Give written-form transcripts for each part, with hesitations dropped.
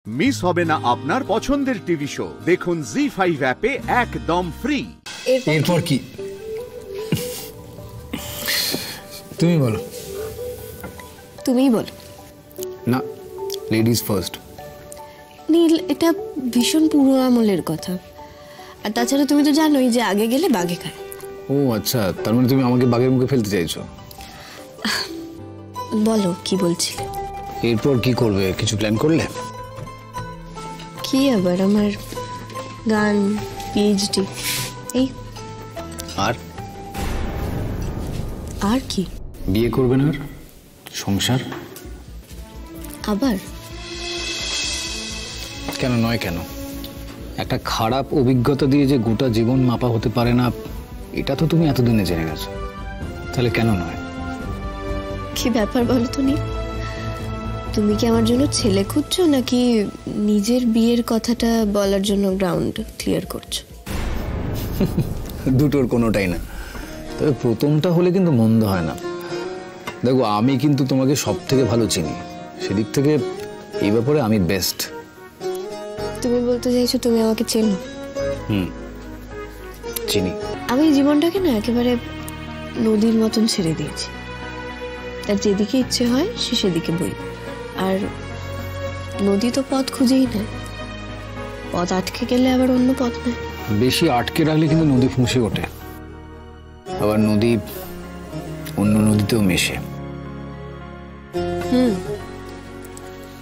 Miss হবে না আপনার পছন্দের টিভি শো। দেখুন জি5 অ্যাপে একদম ফ্রি। এরপর কি? তুমি বলো। তুমিই বলো। না, লেডিজ ফার্স্ট। নীল, এটা ভীষণ পুরো আমলের কথা। আর তাছাড়া তুমি তো জানোই যে আগে গেলে বাঘে খায়। ও আচ্ছা, তার মানে তুমি আমাকে বাঘের মুখে ফেলতে চাইছো? বলো কি বলছিলে? এরপর কি করবে, কিছু প্ল্যান করলে? কি আবার, আমার গান, পিএইচডি, এই। আর কি? বিয়ে করবে না? আর সংসার? আবার কেন নয়? কেন? একটা খারাপ অভিজ্ঞতা দিয়ে যে গোটা জীবন মাপা হতে পারে না, এটা তো তুমি এতদিনে জেনে গেছো। তাহলে কেন নয়? কি ব্যাপার বলো তো নীল? তুমি কি আমার জন্য ছেলে খুঁজছো নাকি নিজের বিয়ের কথাটা বলার জন্য গ্রাউন্ড ক্লিয়ার করছো? দুটোর কোনোটাই না, তবে প্রথমটা হলে কিন্তু মন্দ হয় না। দেখো, আমি কিন্তু তোমাকে সব থেকে ভালো চিনি, সেদিক থেকে এই ব্যাপারে আমি বেস্ট। তুমি বলতে চাইছো তুমি আমাকে চেনো? চিনি। আমি জীবনটাকে না একেবারে নদীর মতন ছেড়ে দিয়েছি। তার যেদিকে ইচ্ছে হয় সে সেদিকে বই। আর নদী তো পথ খুঁজেই নেয়, পথ আটকে গেলে আবার অন্য পথ নেয়। বেশি আটকে রাখলে কিন্তু নদী ফুঁসে ওঠে, আবার নদী অন্য নদীতেও মেশে।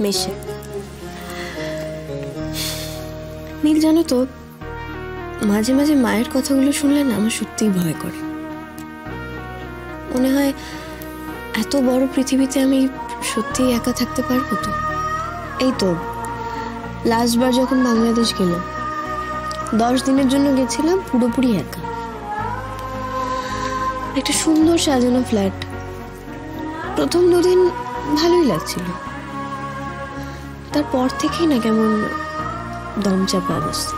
মেশে। নীল, জানো তো, মাঝে মাঝে মায়ের কথাগুলো শুনলে না আমার সত্যিই ভয় করে। মনে হয় এত বড় পৃথিবীতে আমি সত্যিই একা থাকতে পারবো তো? এই তো লাস্টবার যখন বাংলাদেশ গেলাম, 10 দিনের জন্য গেছিলাম, পুরোপুরি একা। একটা সুন্দর সাজানো ফ্ল্যাট। প্রথম 2 দিন ভালোই লাগছিল, তারপর থেকেই না কেমন দমচাপা অবস্থা।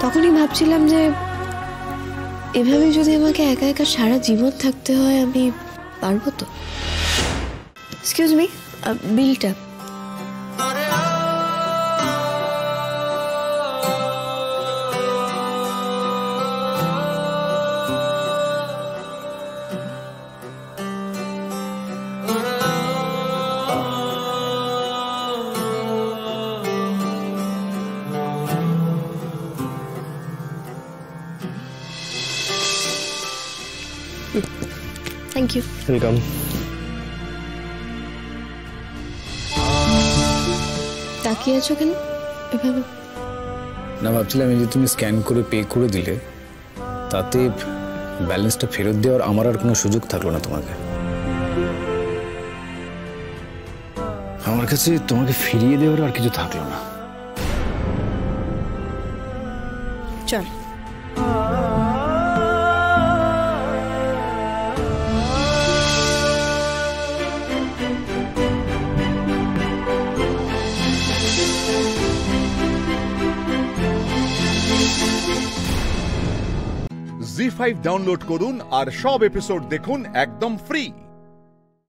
তখনই ভাবছিলাম যে এভাবে যদি আমাকে একা একা সারা জীবন থাকতে হয়, আমি পারবো তো? এক্সকিউজ মি, বিলটা। Thank you. ওয়েলকাম। তাকিয়ে আছো কেন এভাবে? না, ভাবছিলাম এই যে তুমি স্ক্যান করে পে করে দিলে, তাতে ব্যালেন্সটা ফেরত দেওয়ার আমার আর কোনো সুযোগ থাকলো না তোমাকে। আমার কাছে তোমাকে ফিরিয়ে দেওয়ার আর কিছু থাকলো না। চল। জি5 ডাউনলোড করুন আর সব এপিসোড দেখুন একদম ফ্রি।